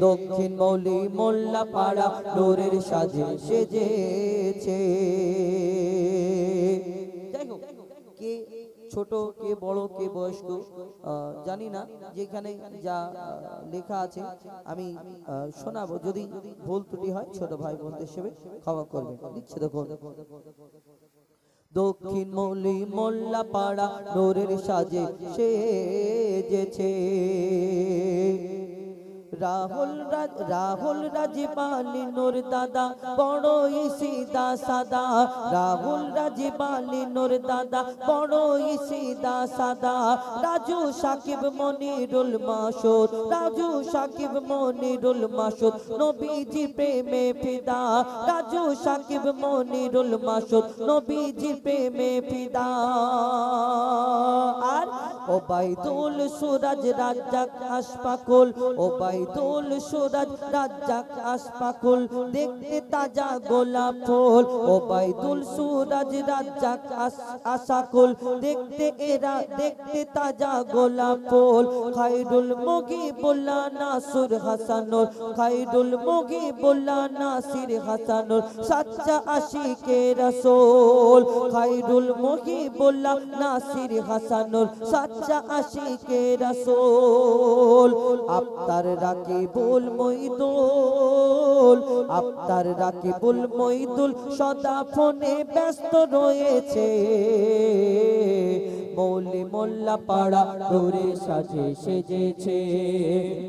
দক্ষিণ মৌলি মোল্লা পাড়া নূরের সাজে সেজেছে। যাই হোক, কে ছোট কে বড় কে বয়স্ক জানি না, যেখানে যা লেখা আছে আমি শোনাবো। যদি ভুল ত্রুটি হয় ছোট ভাই বোনদের হিসেবে ক্ষমা করবেন। লিখছে দেখো, দক্ষিণ মৌলি মোল্লা পাড়া নূরের সাজে সেজেছে। রাহুল রাজবালি নূর দাদা বড়ই সিদা সাদা, রাহুল রাজবালি নূর দাদা বড়ই সিদা সাদা। রাজু সাকিব মনিরুল মাসুদ, রাজু সাকিব মনিরুল মাসুদ নবীজি প্রেমে ফিদা, রাজু সাকিব মনিরুল মাসুদ নবীজি প্রেমে ফিদা। আর ওবাইদুল সুরাজ রাজ্জাক আশফাকুল, ওবাইদুল সুরাজ রাজ্জাক আশফাকুল দেখতে তাজা গোলাপ ফুল, ওবাইদুল সুরাজ রাজ্জাক আশাকুল দেখতে এরা দেখতে তাজা গোলাপ ফুল। খায়রুল মুগিবুল্লাহ নাসির হাসানুর, খায়রুল মুগিবুল্লাহ নাসির হাসানুর সাচ্চা আশিকে রাসূল, খায়রুল মুগিবুল্লাহ নাসির হাসানুর সাচ্চা আশিকে রাসূল। আফতার রাকিবুল মইদুল, আফতার রাকিবুল মইদুল সদা ফোনে ব্যস্ত রয়েছে। মৌলি মোল্লা পাড়া নূরের সাজে সেজেছে,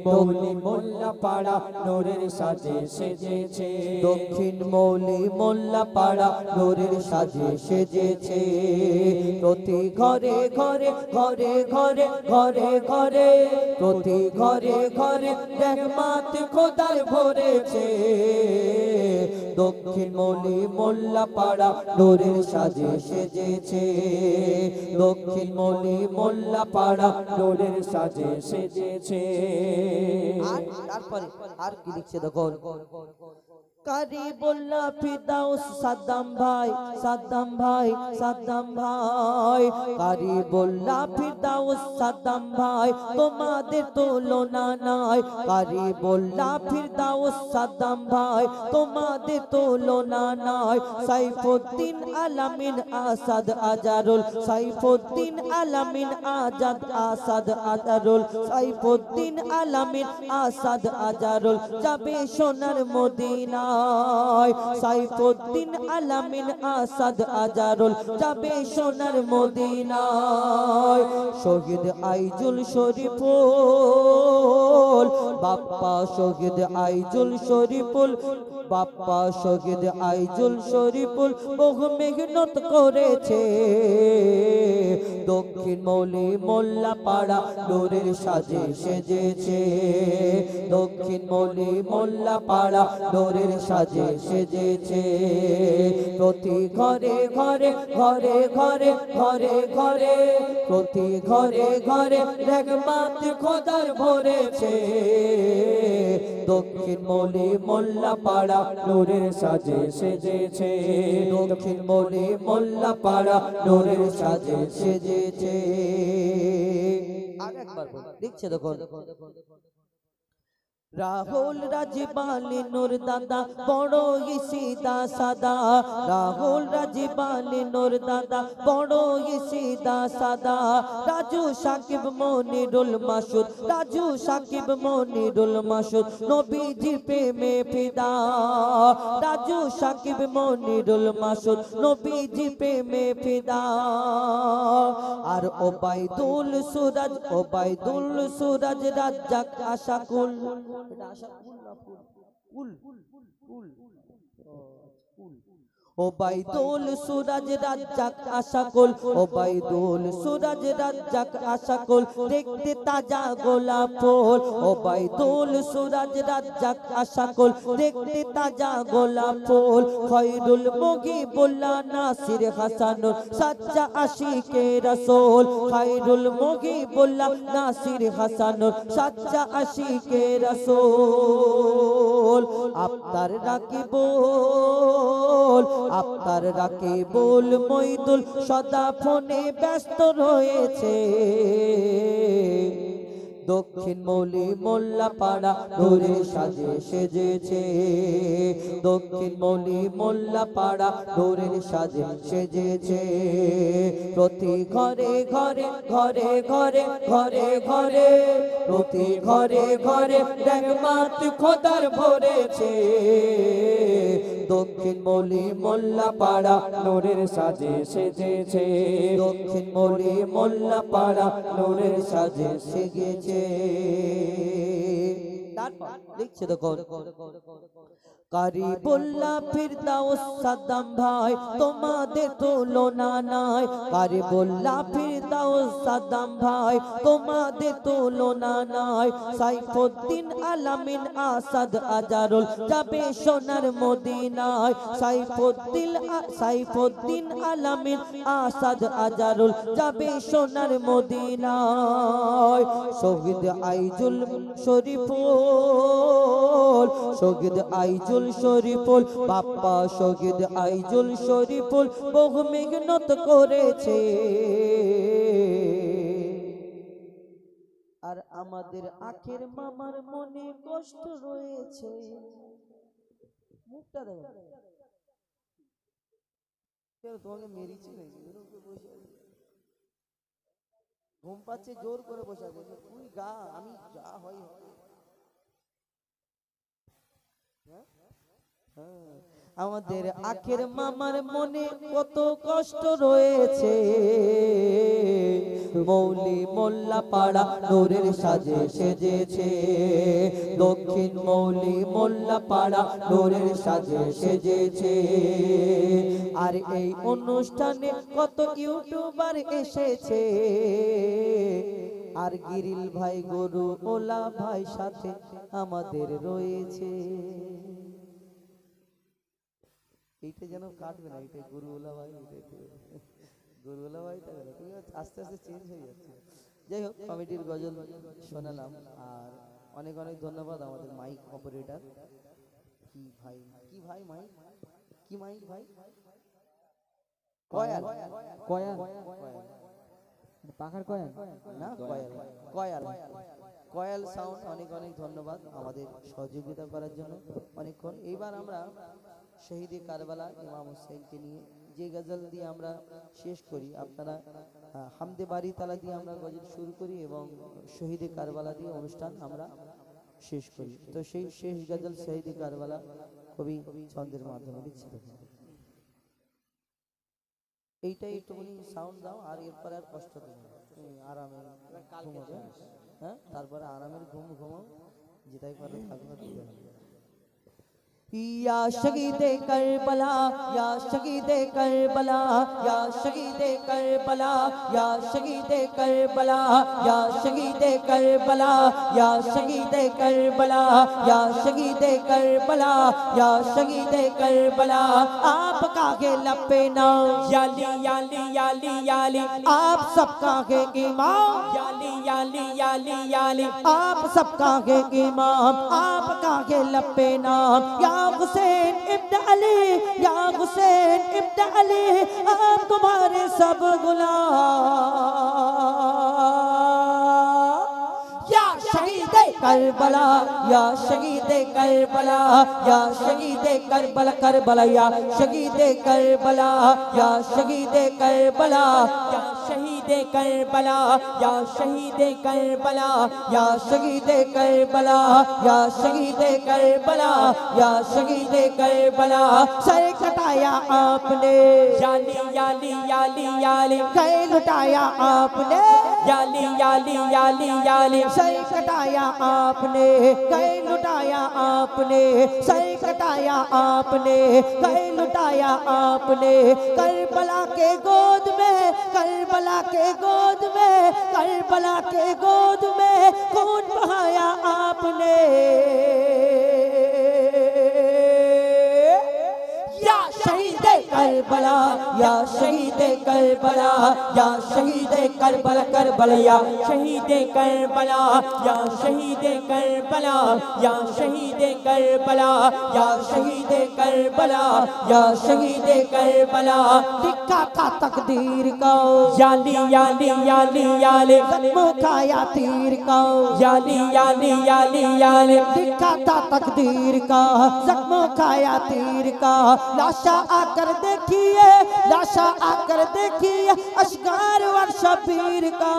মৌলি মোল্লা পাড়া নূরের সাজে সেজেছে, দক্ষিণ মৌলি মোল্লা পাড়া নূরের সাজে সেজেছে। প্রতি ঘরে ঘরে ঘরে ঘরে ঘরে ঘরে প্রতি ঘরে ঘরে রহমত খোদার ভরেছে। দক্ষিণ মৌলি মোল্লা পাড়া নূরের সাজে সেজেছে, দক্ষিণ মৌলি মোল্লা পাড়া নূরের সাজে সেজেছে। আর তারপরে আর কি লিখছে দেখো, কারিবুল্লাহ ফিরদাউস সাদ্দাম ভাই, সাদ্দাম ভাই, সাদ্দাম ভাই, কারিবুল্লাহ ফিরদাউস সাদ্দাম ভাই তোমাদের তুলনা নাই, কারিবুল্লাহ ফিরদাউস সাদ্দাম ভাই তোমাদের তুলনা নাই। সাইফুদ্দিন আলামিন আসাদ আজারুল, সাইফুদ্দিন আলামিন আজাদ আসাদ আজারুল, সাইফুদ্দিন আলামিন আসাদ আজারুল যাবে সোনার মদিনা। সাইফুদ্দিন আলামিন আসাদ আজারুল যাবে সোনার মদিনায়। শহীদ আইজুল শরীফুল, বাপ্পা শহীদ আইজুল শরীফুল বাপ্পা শহীদ আইজুল শরীফুল বহু মেহনত করেছে দক্ষিণ মৌলি মোল্লা পাড়া নূরের সাজে সেজেছে দক্ষিণ মৌলি মোল্লা পাড়া নূরের সাজে সেজেছে প্রতি ঘরে ঘরে ঘরে ঘরে ঘরে ঘরে প্রতি ঘরে ঘরে রহমত খোদার ভরেছে দক্ষিণ মৌলি মোল্লা পাড়া নূরের সাজে সেজেছে দক্ষিণ মৌলি মোল্লা পাড়া নূরের সাজে সেজেছে আরেকবার দেখছে দেখো রাহুল রাজবালি নূর দাদা বড় সিদা সাদা রাহুল রাজবালি নূর দাদা বড় সিদা সাদা রাজু সাকিব মনিরুল মাসুদ রাজু সাকিব মনিরুল মাসুদ নবীজির প্রেমে ফিদা রাজু সাকিব মনিরুল মাসুদ নবীজির প্রেমে ফিদা আর ওবাইদুল সুরাজ রাজ্জাক আশাকুল ওবাইদুল সুরাজ রাজ্জাক আশাকুল ওবাইদুল সুরাজ রাজ্জাক আশাকুল দেখতে তাজা গোলাপ ফুল ওবাইদুল সুরাজ রাজ্জাক আশাকুল দেখতে তাজা গোলাপ ফুল খয়রুল মুগিবুল্লাহ নাসির হাসানুর সাচ্চা আশিকে রাসূল খয়রুল মুগিবুল্লাহ নাসির হাসানুর সাচ্চা আশিকে রাসূল আফতার রাকিবুল আফতার রাকিবুল মইদুল সদা ফোনে ব্যস্ত রয়েছে দক্ষিণ মৌলি মোল্লা পাড়া নূরের সাজে সেজেছে দক্ষিণ মৌলি মোল্লা পাড়া নূরের সাজে সেজেছে প্রতি ঘরে ঘরে ঘরে ঘরে ঘরে ঘরে প্রতি ঘরে ঘরে রহমত খোদার ভরেছে দক্ষিণ মৌলি মোল্লা পাড়া নূরের সাজে সেজেছে দক্ষিণ মৌলি মোল্লা পাড়া নূরের সাজে সেজেছে তারপর দেখছে দেখো কারিবুল্লাহ ফিরদাউস সাদ্দাম ভাই তোমাদের তুলনা নাই কারিবুল্লাহ ফিরদাউস সাদ্দাম ভাই তোমাদের তুলনা নাই সাইফুদ্দিন আলামিন আসাদ আজারুল যাবে সোনার মদিনায় সাইফুদ্দিন আলামিন আসাদ আজারুল যাবে সোনার মদিনায় শহীদ আইজুল শরীফুল শহীদ আইজুল শরীফুল বাপ্পা শহীদ আইজুল শরীফুল বহু মেহনত করেছে আর আমাদের আখের মামার মনে কষ্ট রয়েছে মুখটা দেখো তোমাকে মেরেছি ঘুম পাচ্ছে জোর করে বসে আছে তুই গা আমি যা হয় আমাদের আখের মামার মনে কত কষ্ট রয়েছে মৌলি মোল্লা পাড়া নূরের সাজে সেজেছে দক্ষিণ মৌলি মোল্লা পাড়া নূরের সাজে সেজেছে আর এই অনুষ্ঠানে কত ইউটিউবার এসেছে আর গিরিল ভাই গরু ওলা ভাই সাথে আমাদের রয়েছে এইটা যেন কাটবে না এটা গরুওয়ালা ভাই গরুওয়ালা ভাই তুমি আস্তে আস্তে চেঞ্জ হয়ে যাচ্ছে যাই হোক কমিটির গজল শোনালাম আর অনেক অনেক ধন্যবাদ আমাদের মাইক অপারেটর কি ভাই মাইক কি মাইক ভাই কয়াল কয়াল পাখার কয়াল না কয়াল কয়াল সাউন্ড অনেক অনেক ধন্যবাদ আমাদের সহযোগিতা করার জন্য অনেকক্ষণ। এইবার আমরা শহীদে কারবালা ইমাম হুসাইনকে নিয়ে যে গজল দিয়ে আমরা শেষ করি, আপনারা হামদে বাড়ি তালা দিয়ে আমরা গজল শুরু করি এবং শহীদে কারবালা দিয়ে অনুষ্ঠান আমরা শেষ করি। তো সেই শেষ গজল শহীদে কারবালা কবি ছন্দের মাধ্যমে লিখছি। এইটাই একটুখানি সাউন্ড দাও আর এরপর আর কষ্ট দেবো, আরামে ঘুমাবে। হ্যাঁ, তারপরে আরামের ঘুমাও, যেটাই পারো থাকবে। या शहीदे करबला या शहीदे करबला या शहीदे करबला या शहीदे करबला या शहीदे करबला या शहीदे करबला या शहीदे करबला या शहीदे करबला आपका के लपे ना याली याली याली याली आप सबका के इमाम याली याली याली याली आप सबका के इमाम आपका के लपे नाम या हुसैन इब्न अली या हुसैन इब्न अली आप तुम्हारे सब गुलाम या शहीदे करबला या शहीदे करबला या शहीदे करबला करबला या शहीदे करबला या शहीदे करबला या शहीदे करबला या शहीदे करबला या शहीदे करबला या शहीदे करबला या शहीदे करबला सर कटाया आपने याली याली याली याली कई लुटाया आपने याली याली याली याली सर कटाया आपने कई लुटाया आपने सर कटाया आपने कई लुटाया आपने करबला के गोद में करबला के गोद में करबला के गोद में खून बहाया आपने या शहीदे करबला या शहीदे करबला या शहीदे करबला करबला या शहीदे करबला या शहीदे करबला या शहीदे करबला या शहीदे करबला या शहीदे करबला लिखा था तकदीर का याली याली याली याली जख्मों खाया तीर का याली याली याली याली लिखा था तकदीर का जख्मों खाया तीर का लाशा आकर देखिए लाशा आकर देखिए अशगार वर शबीर का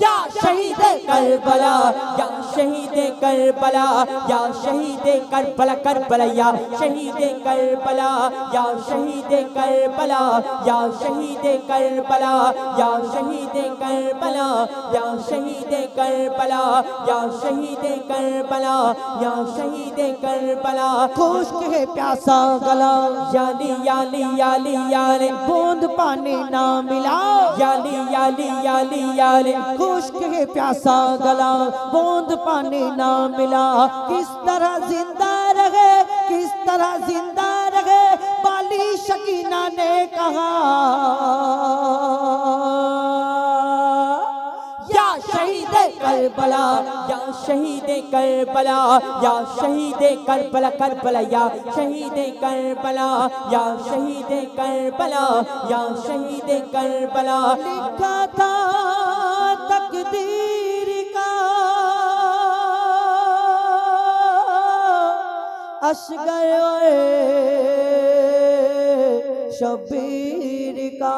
या शहीदे करबला या शहीदे करबला या शहीदे करबला करबला या शहीदे करबला या शहीदे करबला या शहीदे करबला या शहीदे करबला या शहीदे करबला या शहीदे करबला या शहीदे करबला खुश्क है प्यासा गला याली याली याली याली बूंद पानी ना मिला याली याली याली याली खुश्क है प्यासा गला बूंद पानी ना मिला किस तरह जिंदा रहे किस तरह जिंदा रहे बाली शकीना ने कहा या शहीदे करबला या शहीदे करबला या शहीदे करबला करबला या शहीदे करबला या शहीदे करबला या शहीदे करबला लिखा था तकदीर का असगर और शबीर का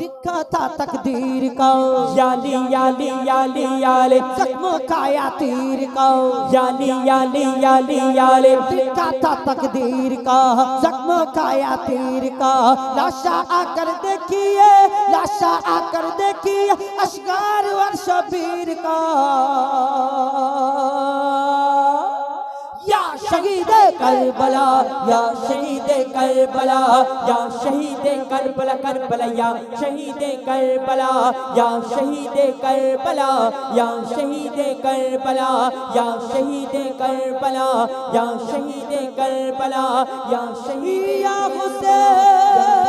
लिखा था तकदीर का याली याली याली याली जख्मों खाया तीर का याली याली याली याली लिखा था तकदीर का जख्मों खाया तीर का लाशा आकर देखिए लाशा आकर देखिए अशगार वर शबीर का या शहीदे करबला या शहीदे करबला या शहीदे करबला करबला या शहीदे करबला या शहीदे करबला या शहीदे करबला या शहीदे करबला या शहीदे करबला या शहीद या हुसैन